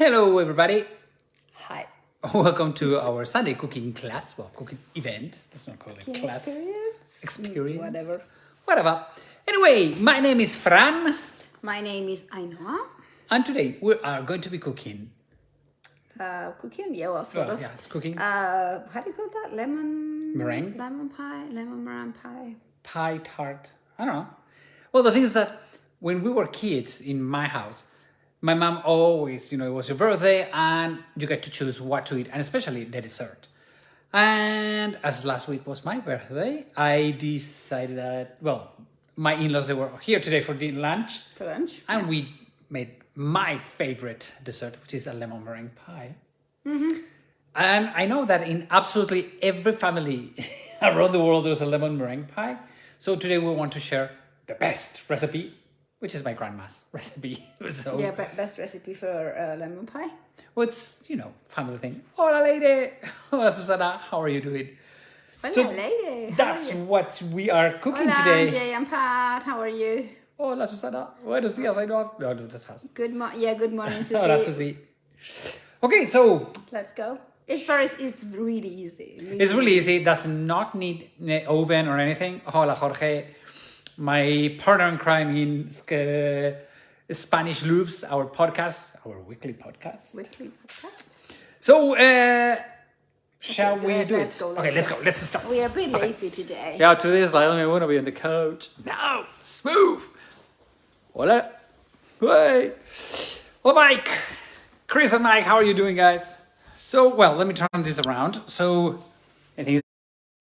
Hello everybody. Hi. Welcome to our Sunday cooking class. Well, cooking event. Let's not call it Cooking class. Experience. Whatever. Anyway, my name is Fran. My name is Ainhoa. And today we are going to be cooking. Cooking? Yeah, well, sort of. Yeah, it's cooking. How do you call that? Lemon... Meringue? Lemon pie? Lemon meringue pie? Pie, tart. I don't know. Well, the thing is that when we were kids in my house, my mom always, it was your birthday and you get to choose what to eat, and especially the dessert. And as last week was my birthday, I decided that, well, my in-laws, they were here today for lunch. For lunch? And we made my favorite dessert, which is a lemon meringue pie. Mm-hmm. And I know that in absolutely every family around the world, there's a lemon meringue pie. So today we want to share the best recipe, which is my grandma's recipe. So, yeah, but best recipe for lemon pie? well, it's, family thing. Hola, lady. Hola, Susana. How are you doing? Hola, So lady. That's what we are cooking Hola, today. Jay and Pat. How are you? Hola, Susana. Buenos días, I know. No, that's us. Good morning, Susie. Hola, Susie. Okay, so Let's go. It's really easy. it's really easy. It does not need an oven or anything. Hola, Jorge. My partner in crime in Spanish Loops, our podcast, our weekly podcast. Weekly podcast. So, shall we do let's it? go, Okay, let's go. Let's start. We are a bit lazy today. Yeah, today is like, I want to be on the couch. No, smooth. Hola. Hey. Hello, Mike. Chris and Mike, how are you doing, guys? So, well, let me turn this around. So, the thing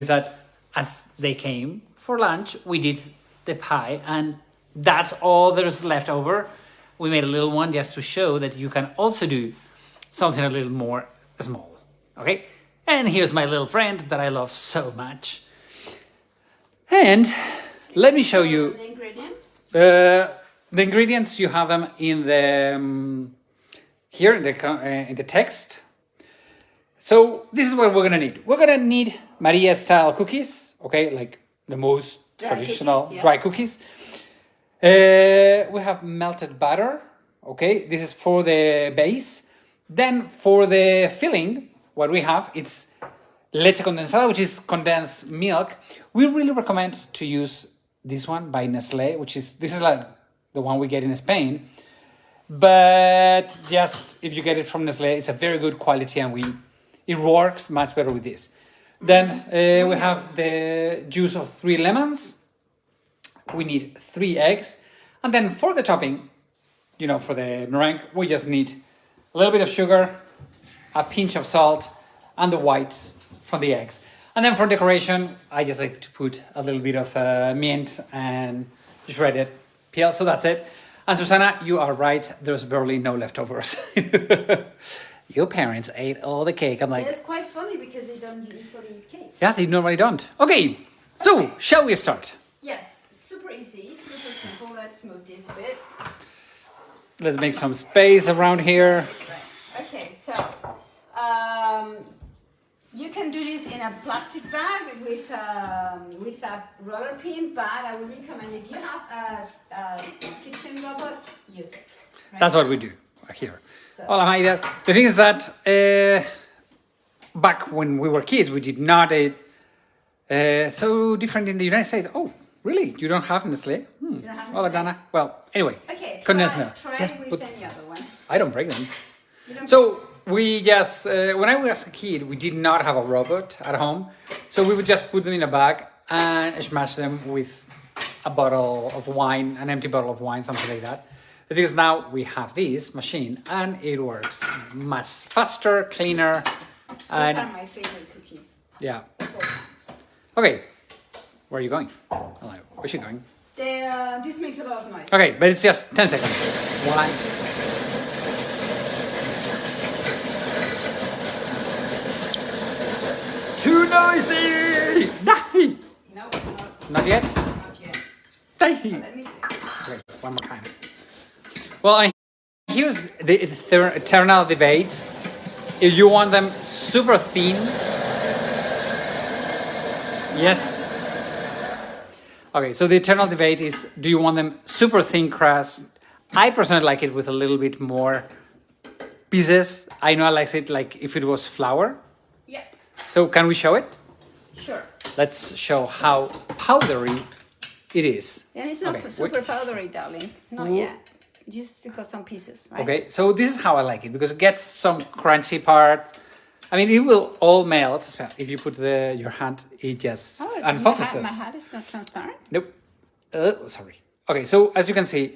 is that as they came for lunch, we did the pie, and that's all there's left over. We made a little one just to show that you can also do something a little more small. Okay? And here's my little friend that I love so much. And let me show you The ingredients. the ingredients. You have them in the here in the text. So this is what we're gonna need. We're gonna need Maria style cookies, okay, like the most traditional cookies, yeah. dry cookies. We have melted butter, okay. This is for the base. Then for the filling, what we have, it's leche condensada, which is condensed milk. We really recommend to use this one by Nestlé, this is like the one we get in Spain. But just if you get it from Nestlé, it's a very good quality, and it works much better with this. Then we have the juice of 3 lemons. We need 3 eggs. And then for the topping, for the meringue, we just need a little bit of sugar, a pinch of salt, and the whites from the eggs. And then for decoration, I just like to put a little bit of mint and shredded peel. So that's it. And Susana, you are right. There's barely no leftovers. Your parents ate all the cake. I'm like... It's quite funny because they don't usually eat cake. Yeah, they normally don't. Okay, so shall we start? Yes, super easy, super simple. Let's move this a bit. Let's make some space around here. Okay, so you can do this in a plastic bag with a roller pin, but I would recommend if you have a kitchen robot, use it. Right? That's what we do here. So. Hola, the thing is that back when we were kids, we did not eat so different in the United States. Oh, really? You don't have Nestlé? You don't have Hola, Nestlé? Dana. Well, anyway. Okay, Condensed milk. try Yes, with but any other one. I don't break them. You don't So we just, when I was a kid, we did not have a robot at home. So we would just put them in a bag and smash them with a bottle of wine, an empty bottle of wine, something like that. The thing is now we have this machine and it works much faster, cleaner. Those And are my favorite cookies. yeah. Both kinds. Okay, where are you going? Hello, where's she going? This makes a lot of noise. Okay, but it's just 10 seconds. 1. Too noisy! Die! No, Not yet? not yet. Die! Let me do it. Okay, one more time. Well, here's the eternal debate. If you want them super thin, yes. Okay, so the eternal debate is, do you want them super thin crust? I personally like it with a little bit more pieces. I know I like it like if it was flour. Yeah. So can we show it? Sure. Let's show how powdery it is. And it's not Okay, super powdery, darling. Not yet. You still got some pieces, right? Okay, so this is how I like it because it gets some crunchy parts. I mean, it will all melt. If you put your hand, it just unfocuses. My hand is not transparent. Nope. Sorry. Okay, so as you can see,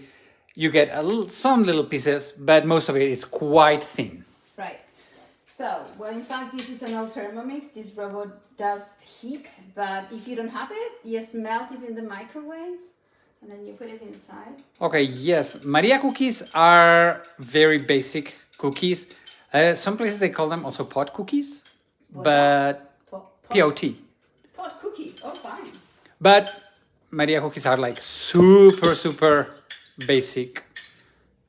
you get some little pieces, but most of it is quite thin. Right. So, well, in fact, this is an old Thermomix. This robot does heat, but if you don't have it, just melt it in the microwaves, and then you put it inside. Okay, yes. Maria cookies are very basic cookies. Some places they call them also pot cookies, but P-O-T. Pot cookies, oh fine. But Maria cookies are like super basic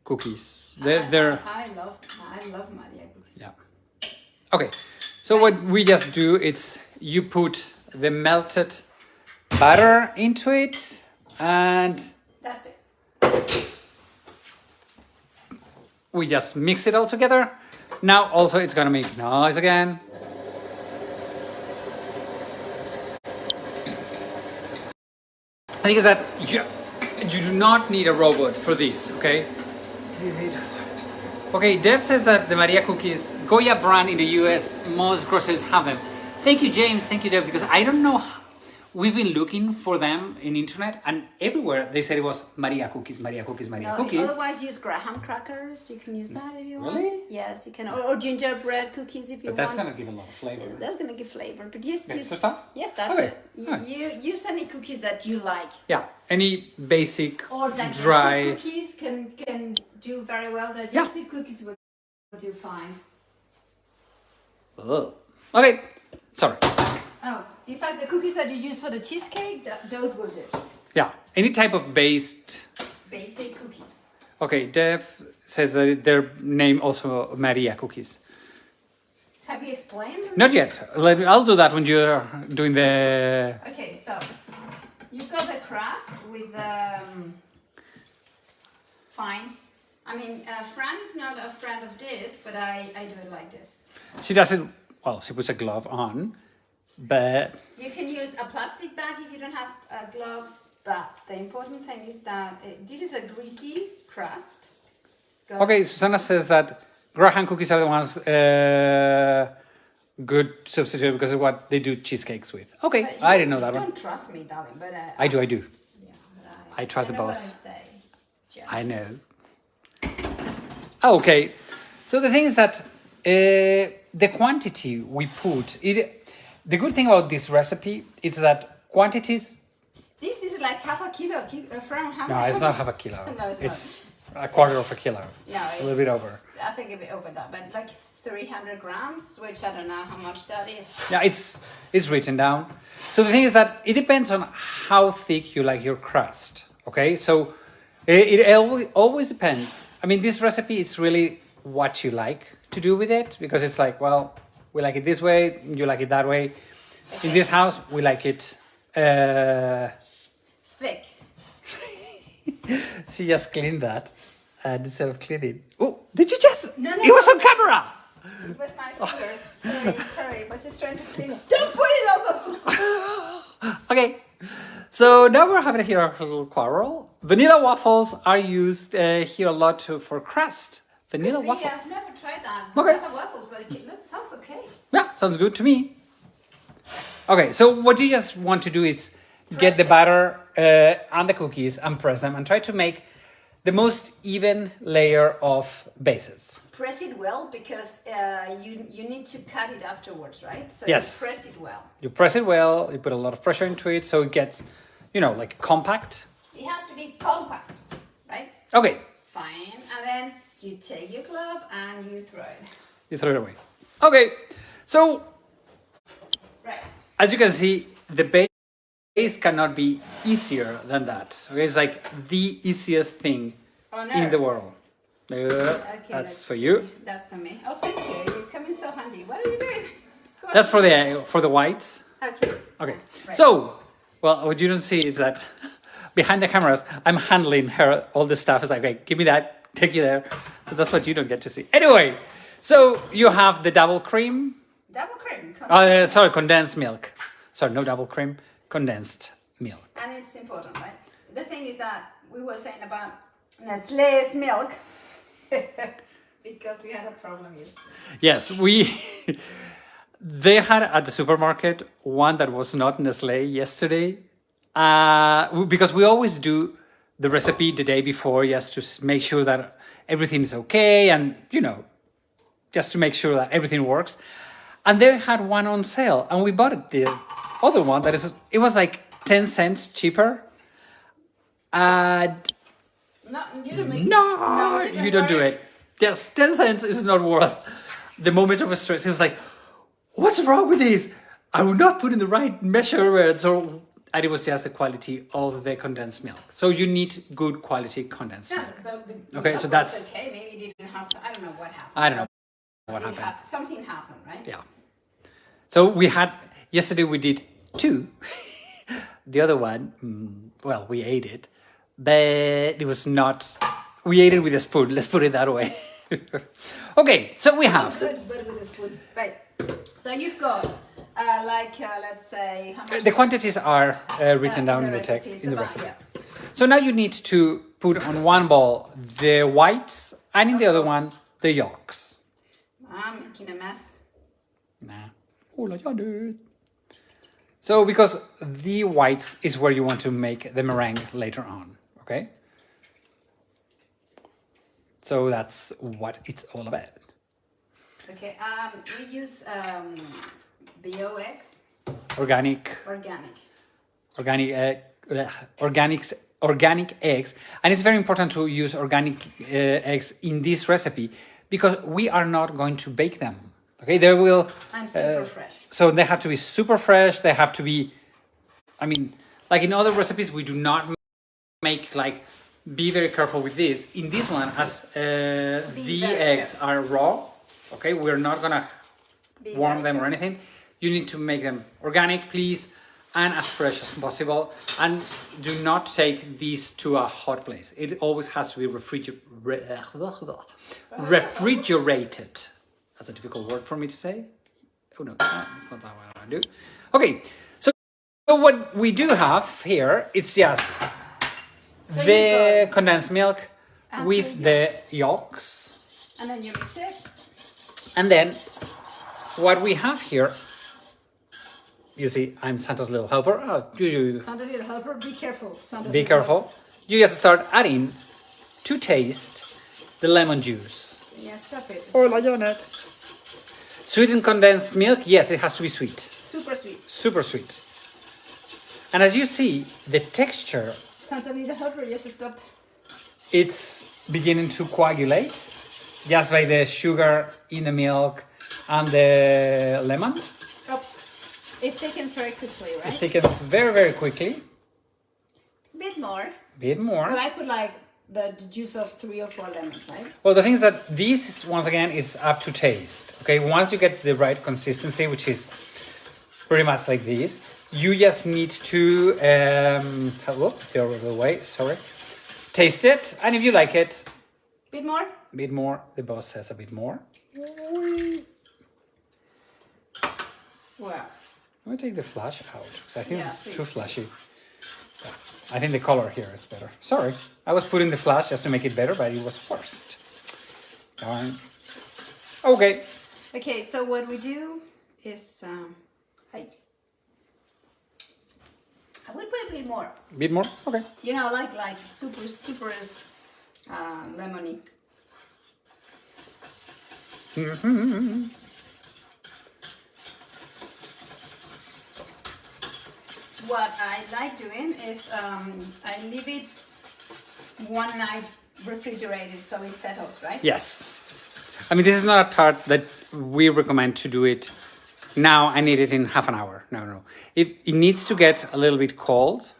cookies. They're I love Maria cookies. yeah. Okay, so what we just do is you put the melted butter into it, and that's it. we just mix it all together. Now also it's gonna make noise again. I think is that you do not need a robot for this, okay? Okay, Dev says that the Maria cookies, Goya brand in the US, most groceries have them. Thank you, James. Thank you, Dev, because I don't know. We've been looking for them in internet, and everywhere they said it was Maria cookies, Maria cookies, Maria cookies. Otherwise, use graham crackers. You can use that if you want. Really? Yes, you can. Or gingerbread cookies if you want. But that's gonna give a lot of flavor. That's gonna give flavor. But just Yes, that's okay. it. You use any cookies that you like. Yeah, any basic Or digestive dry cookies can do very well. Digestive cookies will do fine. Ugh. Okay, sorry. Oh, in fact, the cookies that you use for the cheesecake, those will do. Yeah, any type of basic cookies. Okay, Dev says that their name also Maria cookies. Have you explained them? Not yet. I'll do that when you're doing the... Okay, so you've got the crust with fine. I mean, Fran is not a friend of this, but I do it like this. She doesn't... Well, she puts a glove on, but... You can use a plastic bag if you don't have gloves, but the important thing is that this is a greasy crust. Okay, Susanna says that graham cookies are the ones good substitute because of what they do cheesecakes with. Okay, I didn't know that one. Don't trust me, darling, but... I do. Yeah, I trust the boss. What I say. I know. Okay, so the thing is that the quantity we put, the good thing about this recipe is that quantities... This is like half a kilo, No, it's not half a kilo. No, it's a quarter of a kilo. No, a little bit over. I think a bit over that, but like 300 grams, which I don't know how much that is. Yeah, it's written down. So the thing is that it depends on how thick you like your crust. Okay, so it always depends. I mean, this recipe, it's really what you like to do with it, because it's like, well, we like it this way, you like it that way. Okay. In this house, we like it thick. She just cleaned that instead of cleaning. Oh, did you just? No. It was on camera. It was my finger. Sorry. I was just trying to clean it. Don't put it on the floor. Okay. So now we're having here a little quarrel. Vanilla waffles are used here a lot for crust. Vanilla waffles. I've never tried that. Okay. Vanilla waffles, but it sounds okay. Yeah, sounds good to me. Okay, so what you just want to do is get the batter and the cookies and press them and try to make the most even layer of bases. Press it well because you need to cut it afterwards, right? So yes. You press it well. You press it well, you put a lot of pressure into it so it gets, like compact. It has to be compact, right? Okay. Fine, and then you take your glove and you throw it. You throw it away. Okay, so right. As you can see, the base cannot be easier than that. Okay, it's like the easiest thing in the world. Okay, that's for you. That's for me. Oh, thank you. You're coming so handy. What are you doing? That's for the whites. Okay. Okay. Right. So, well, what you don't see is that behind the cameras, I'm handling her all the stuff. It's like, okay, give me that, take you there. So that's what you don't get to see. Anyway, so you have the double cream. Double cream. Sorry, condensed milk. Sorry, no double cream, condensed milk. And it's important, right? The thing is that we were saying about Nestlé's milk because we had a problem yesterday. Yes, they had at the supermarket one that was not Nestlé yesterday. Because we always do the recipe the day before, just to make sure that everything is okay and, just to make sure that everything works. And they had one on sale and we bought it. The other one it was like 10 cents cheaper. And No, you don't make no, it you don't do it. Yes, 10 cents is not worth the moment of stress. It was like, what's wrong with this? I will not put in the right measurements, and it was just the quality of the condensed milk. So you need good quality condensed milk. Okay, so that's okay. Maybe it didn't have. I don't know what happened. I don't know what happened. Something happened, right? Yeah. So yesterday we did 2. The other one, well, we ate it, but it was not. We ate it with a spoon. Let's put it that way. Okay, so we have. Good, but with a spoon, right? So you've got let's say how much The quantities are written down in the text in the recipe. Yeah. So now you need to put on one bowl the whites and in the other one the yolks. I'm making a mess. Nah. So because the whites is where you want to make the meringue later on, okay? So that's what it's all about. Okay, we use BOX. Organic eggs, and it's very important to use organic eggs in this recipe because we are not going to bake them. Okay, they will. And super fresh. So they have to be super fresh. They have to be. I mean, like in other recipes, we do not make like. Be very careful with this. In this one, as the eggs are raw, okay, we're not gonna warm them or anything. You need to make them organic, please, and as fresh as possible. And do not take these to a hot place. It always has to be refrigerated. That's a difficult word for me to say. Oh no, it's not that what I want to do. Okay, so what we do have here, it's just the condensed milk with the yolks. And then you mix it. And then what we have here, you see, I'm Santa's little helper. Santa's little helper, be careful. Be careful. You just start adding to taste the lemon juice. Yeah, stop it. Hola, Janet. Sweetened condensed milk, yes, it has to be sweet. Super sweet. Super sweet. And as you see, the texture... Santa little helper, just stop. It's beginning to coagulate just by the sugar in the milk and the lemon. Oops. It thickens very quickly, right? It thickens very, very quickly. Bit more. Bit more. Well, I put like the juice of 3 or 4 lemons, right? Well, the thing is that this, once again, is up to taste. Okay, once you get the right consistency, which is pretty much like this, you just need to, the other way, sorry. Taste it, and if you like it... Bit more? Bit more, the boss says a bit more. Wow. Let me take the flash out, because I think it's please. too flashy. I think the color here is better. Sorry, I was putting the flash just to make it better, but it was forced. Darn. Okay. Okay, so what we do is, I would put a bit more. A bit more? Okay. You know, like super lemony. What I like doing is I leave it one night refrigerated so it settles, right? Yes. I mean, this is not a tart that we recommend to do it now. I need it in half an hour. No. It needs to get a little bit cold.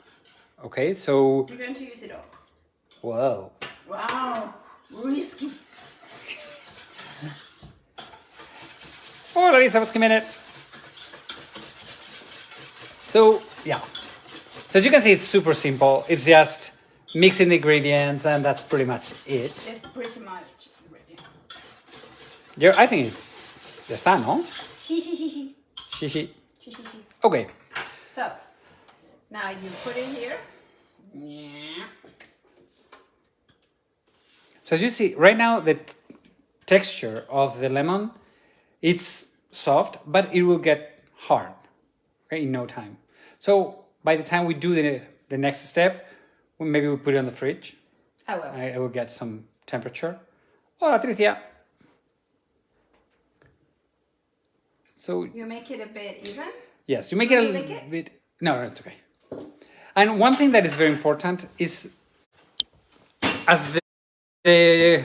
Okay, so... You're going to use it all. Whoa. Wow. Risky. Hola, Elizabeth Jimenez. So, yeah. So as you can see, it's super simple. It's just mixing the ingredients and that's pretty much it. It's pretty much Yeah, I think it's ya está, ¿no? Sí. Sí. Okay. So, now you put it here. So as you see, right now the texture of the lemon, it's soft, but it will get hard, okay, in no time. So by the time we do the next step, maybe we'll put it on the fridge. I will. I will get some temperature. Hola, Tricia. So You make it a bit even? yes, you make it a little bit. No, it's okay. And one thing that is very important is as the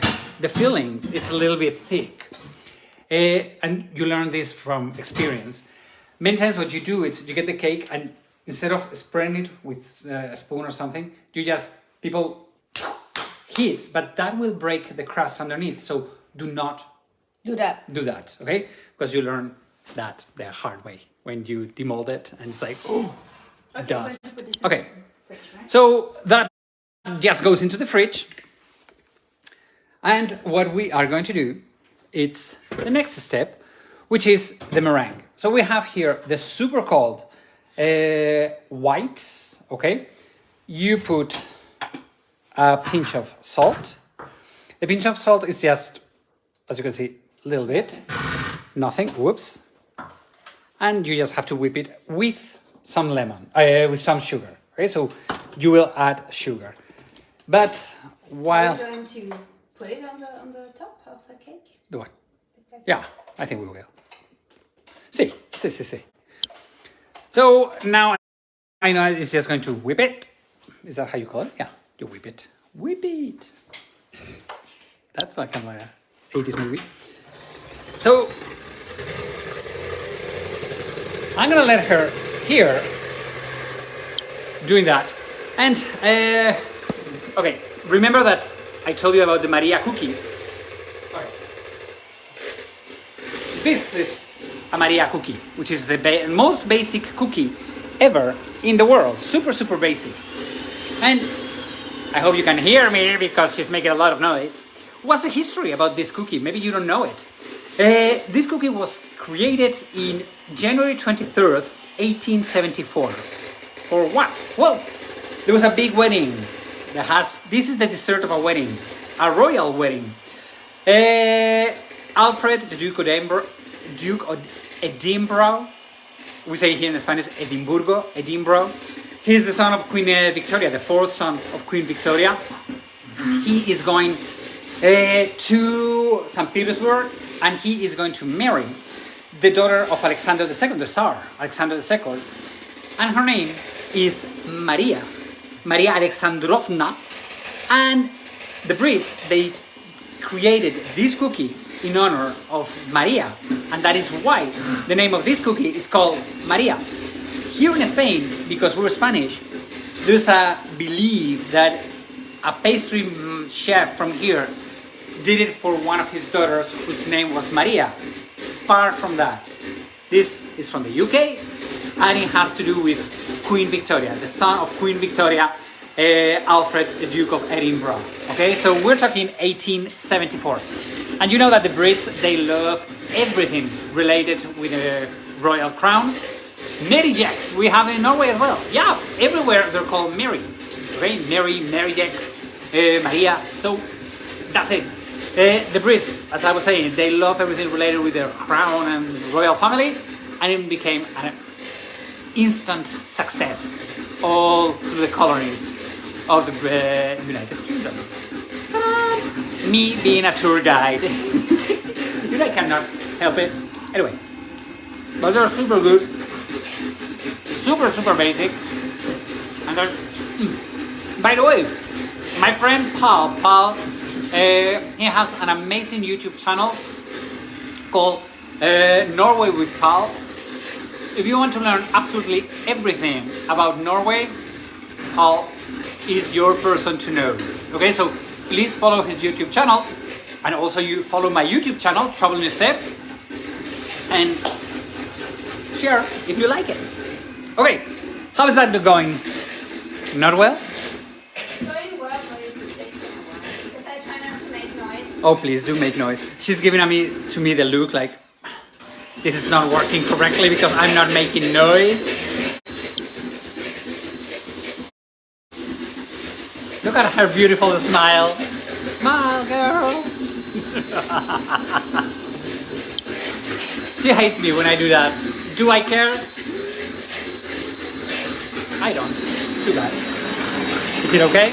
filling, it's a little bit thick. And you learn this from experience. Many times what you do is you get the cake and instead of spreading it with a spoon or something, people hit, but that will break the crust underneath. So do not do that, okay? Because you learn that the hard way when you demold it and it's like, oh, okay, dust. Okay, fridge, right? So that just goes into the fridge. And what we are going to do, it's the next step, which is the meringue. So we have here the super cold whites, okay? You put a pinch of salt. The pinch of salt is just, as you can see, a little bit, nothing, whoops. And you just have to whip it with some lemon, with some sugar, okay? So you will add sugar. But while... Are you going to put it on the top of the cake? The what? Yeah, I think we will. See. So now I know it's just going to whip it. Is that how you call it? Yeah, you whip it. Whip it. That's like kind of like an 80s movie. So I'm gonna let her here doing that. And okay, remember that I told you about the Maria cookies. Okay. This is a Maria cookie, which is the most basic cookie ever in the world. Super basic. And I hope you can hear me because she's making a lot of noise. What's the history about this cookie? Maybe you don't know it. This cookie was created in January 23rd, 1874. For what? Well, there was a big wedding that this is the dessert of a wedding, a royal wedding. Alfred, the Duke of Edinburgh, we say here in Spanish Edinburgh. He's the son of Queen Victoria, the fourth son of Queen Victoria. He is going to St. Petersburg and he is going to marry the daughter of Alexander II, the Tsar, Alexander II. And her name is Maria Alexandrovna. And the Brits, they created this cookie in honor of Maria, and that is why the name of this cookie is called Maria. Here in Spain, because we're Spanish, there's a belief that a pastry chef from here did it for one of his daughters whose name was Maria. Apart from that, this is from the UK and it has to do with Queen Victoria, the son of Queen Victoria, Alfred, the Duke of Edinburgh. Okay, so we're talking 1874. And you know that the Brits, they love everything related with a royal crown. Mary Jacks, we have it in Norway as well. Yeah, everywhere they're called Mary. Okay, Mary Jacks, Maria. So that's it. The Brits, as I was saying, they love everything related with their crown and royal family, and it became an instant success all through the colonies of the United Kingdom. Me being a tour guide, I cannot help it. Anyway, but they're super good, super basic, and they're. By the way, my friend Paul, he has an amazing YouTube channel called Norway with Paul. If you want to learn absolutely everything about Norway, Paul is your person to know. Okay, so please follow his YouTube channel, and also you follow my YouTube channel, Travel in Steps, and share if you like it. Okay, how is that going? Not well? It's going well, but it's taking a while because I try not to make noise. Oh, please do make noise. She's giving to me the look like this is not working correctly because I'm not making noise. Look at her beautiful smile. Smile, girl. She hates me when I do that. Do I care? I don't. Too bad. Is it okay?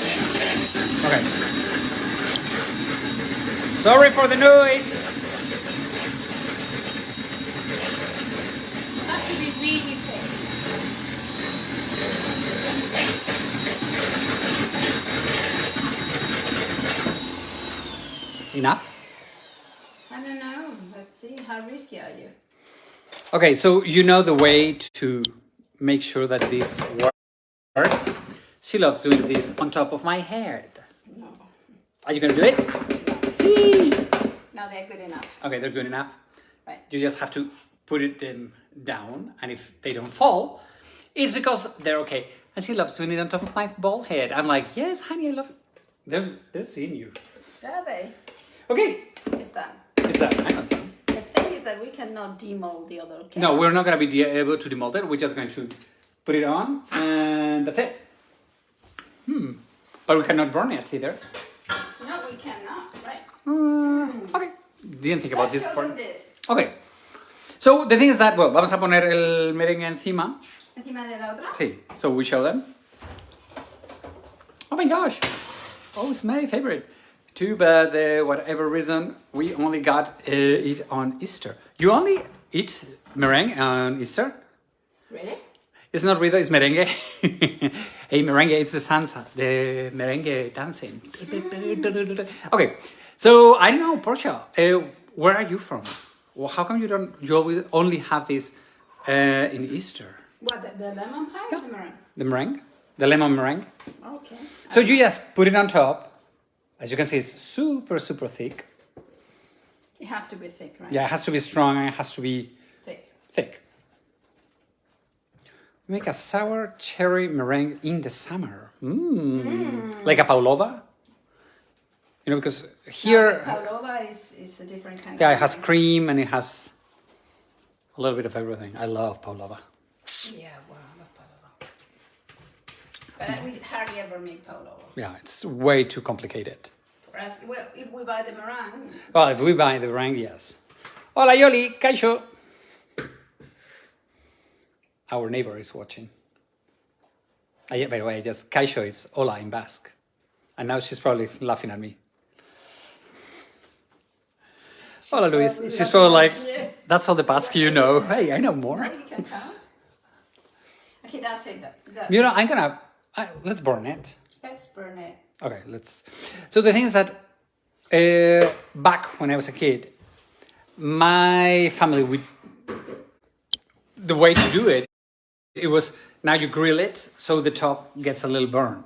Okay. Sorry for the noise. That should be really thick. Enough? I don't know. Let's see. How risky are you? Okay, so you know the way to make sure that this works. She loves doing this on top of my head. No. Are you gonna do it? See? No, they're good enough. Okay, they're good enough. Right. You just have to put them down, and if they don't fall, it's because they're okay. And she loves doing it on top of my bald head. I'm like, yes, honey, I love it. They're seeing you. Are they? Okay. It's done. It's done. I'm not done. The thing is that we cannot demold the other can. No, we're not going to be able to demold it. We're just going to put it on, and that's it. But we cannot burn it either. No, we cannot. Right. Okay. Didn't think about Let's this show part. them this. Okay. So the thing is that, well, vamos a poner el merengue encima. Encima de la otra. Sí. So we show them. Oh my gosh. Oh, it's my favorite. Too bad, whatever reason, we only got it on Easter. You only eat meringue on Easter? Really? It's not Rito, it's merengue. Hey, merengue, it's the salsa, the merengue dancing. Okay, so I don't know, Portia, where are you from? Well, how come you always only have this in Easter? What, the lemon pie or the meringue? The meringue, the lemon meringue. Okay. So you just put it on top. As you can see, it's super, super thick. It has to be thick, right? Yeah, it has to be strong and it has to be thick. Make a sour cherry meringue in the summer. Like a pavlova. You know, because here... No, pavlova is a different kind of... Yeah, it has cream and it has a little bit of everything. I love pavlova. Yeah, well, I love pavlova. But we hardly ever make pavlova. Yeah, it's way too complicated. For us, well, if we buy the meringue... Well, if we buy the meringue, yes. Hola, Yoli, Kaixo. Our neighbor is watching. By the way, just Kaixo is hola in Basque. And now she's probably laughing at me. Hola, Luis. She's probably like, that's all the Basque you know. Hey, I know more. You can count. Okay, that's it. You know, let's burn it. Let's burn it. Okay, let's... So the thing is that back when I was a kid, my family, the way to do it, it was now you grill it so the top gets a little burn.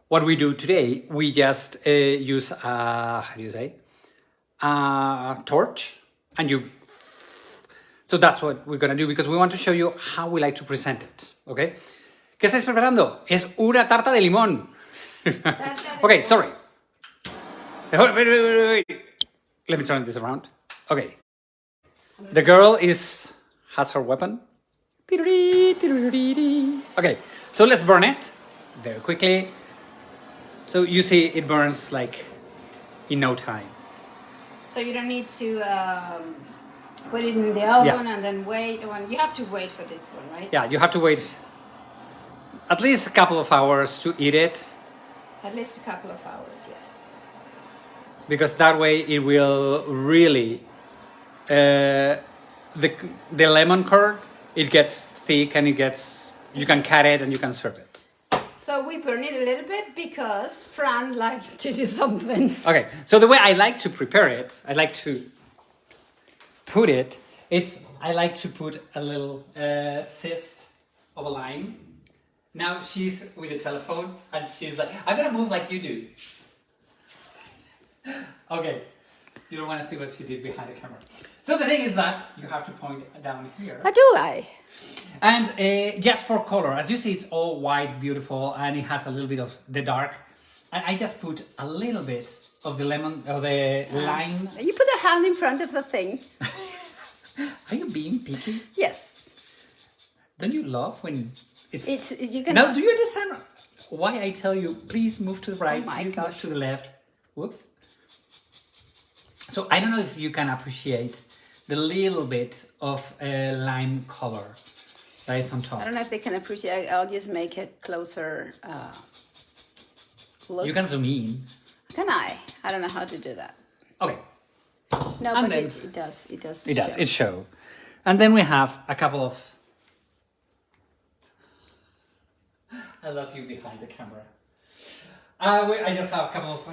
What we do today, we just use a torch, and you... So that's what we're gonna do because we want to show you how we like to present it, okay? ¿Qué estáis preparando? Es una tarta de limón. Okay, sorry. Wait. Let me turn this around. Okay. The girl has her weapon. Okay, so let's burn it very quickly. So you see it burns like in no time. So you don't need to put it in the oven and then wait. You have to wait for this one, right? Yeah, you have to wait at least a couple of hours to eat it. At least a couple of hours, yes. Because that way it will really, the lemon curd, it gets thick and you can cut it and you can serve it. So we burn it a little bit because Fran likes to do something. Okay, so the way I like to prepare it, I like to put it, I like to put a little cyst of a lime. Now she's with the telephone and she's like, I'm gonna move like you do. Okay, you don't want to see what she did behind the camera. So the thing is that you have to point down here. How do I? And just for color, as you see, it's all white, beautiful, and it has a little bit of the dark. And I just put a little bit of the lemon, of the lime. You put a hand in front of the thing. Are you being picky? Yes. Don't you love when it's you can. Now, do you understand why I tell you, please move to the right, Oh my please gosh. move to the left? Whoops. So I don't know if you can appreciate the little bit of lime color that is on top. I don't know if they can appreciate. I'll just make it closer. Look. You can zoom in. Can I? I don't know how to do that. Okay. No, And but then- it does. It does. It does. show. It show. And then we have a couple of. I love you behind the camera. I just have a couple of.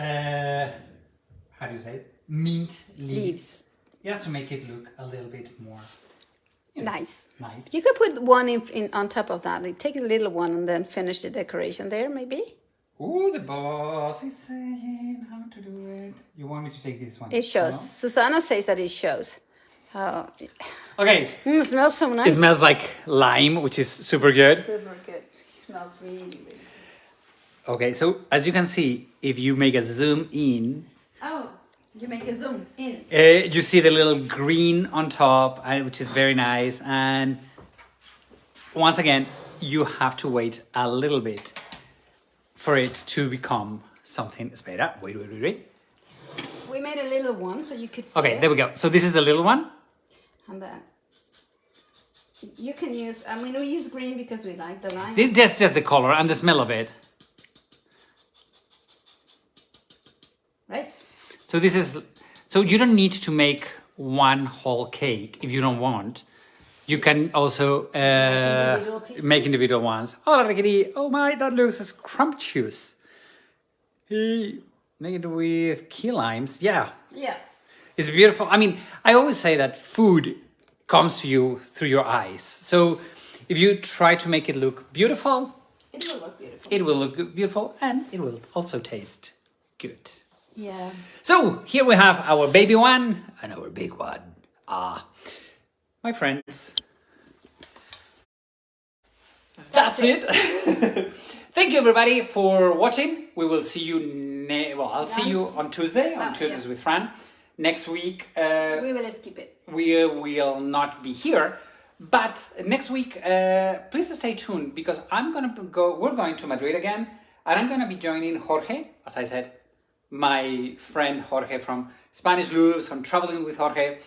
How do you say it? Mint leaves. Just to make it look a little bit more. Nice. Nice. You could put one in on top of that. Like, take a little one and then finish the decoration there, maybe. Ooh, the boss is saying how to do it. You want me to take this one? It shows. No? Susanna says that it shows. Oh, Okay. it smells so nice. It smells like lime, which is super good. super good. It smells really, really good. Okay, so as you can see, if you make a zoom in, Oh, you make a zoom in. you see the little green on top, which is very nice. And once again, you have to wait a little bit for it to become something better. Wait. We made a little one so you could see Okay, it. there we go. So this is the little one. And then you can use, I mean, we use green because we like the lime. This is just the color and the smell of it. Right? So this is, so you don't need to make one whole cake if you don't want. You can also Individual pieces. make individual ones. Oh, Rickety. Oh my, that looks scrumptious. Hey, make it with key limes. Yeah, Yeah. it's beautiful. I mean, I always say that food comes to you through your eyes. So if you try to make it look beautiful, It will look beautiful. it will look beautiful and it will also taste good. Yeah. So here we have our baby one and our big one. My friends, that's it. Thank you everybody for watching. We will see you. I'll see you on Tuesday. On Tuesdays yeah. with Fran. Next week We will skip it. we will not be here, but next week please stay tuned because we're going to Madrid again, and I'm gonna be joining Jorge, as I said, my friend Jorge from Spanish Loops, from Traveling with Jorge,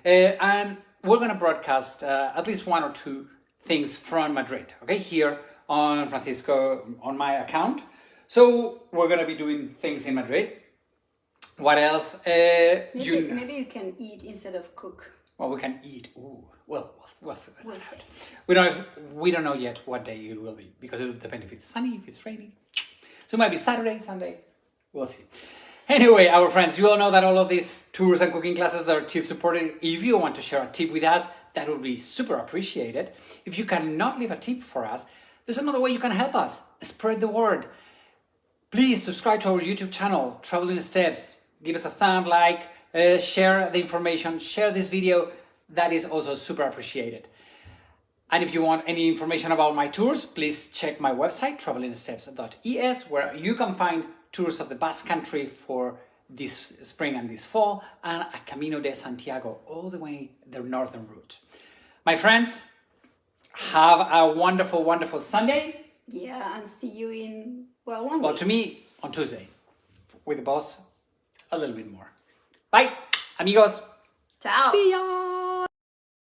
and we're gonna broadcast at least one or two things from Madrid, okay, here on Francisco, on my account. So we're gonna be doing things in Madrid. What else? Maybe you can eat instead of cook. Well, we can eat. Ooh, well, we'll figure We'll it see. out. We don't know yet what day it will be because it will depend if it's sunny, if it's raining. So it might be Saturday, Sunday. We'll see. Anyway, our friends, you all know that all of these tours and cooking classes are tip supported. If you want to share a tip with us, that would be super appreciated. If you cannot leave a tip for us, there's another way you can help us. Spread the word. Please subscribe to our YouTube channel, Traveling Steps. Give us a thumb, like, share the information, share this video. That is also super appreciated. And if you want any information about my tours, please check my website, travelingsteps.es, where you can find tours of the Basque Country for this spring and this fall, and a Camino de Santiago, all the way the northern route. My friends, have a wonderful, wonderful Sunday. Yeah, and see you in, well, 1 Well, week. to me, on Tuesday, with the boss, a little bit more. Bye, amigos. Ciao. See ya.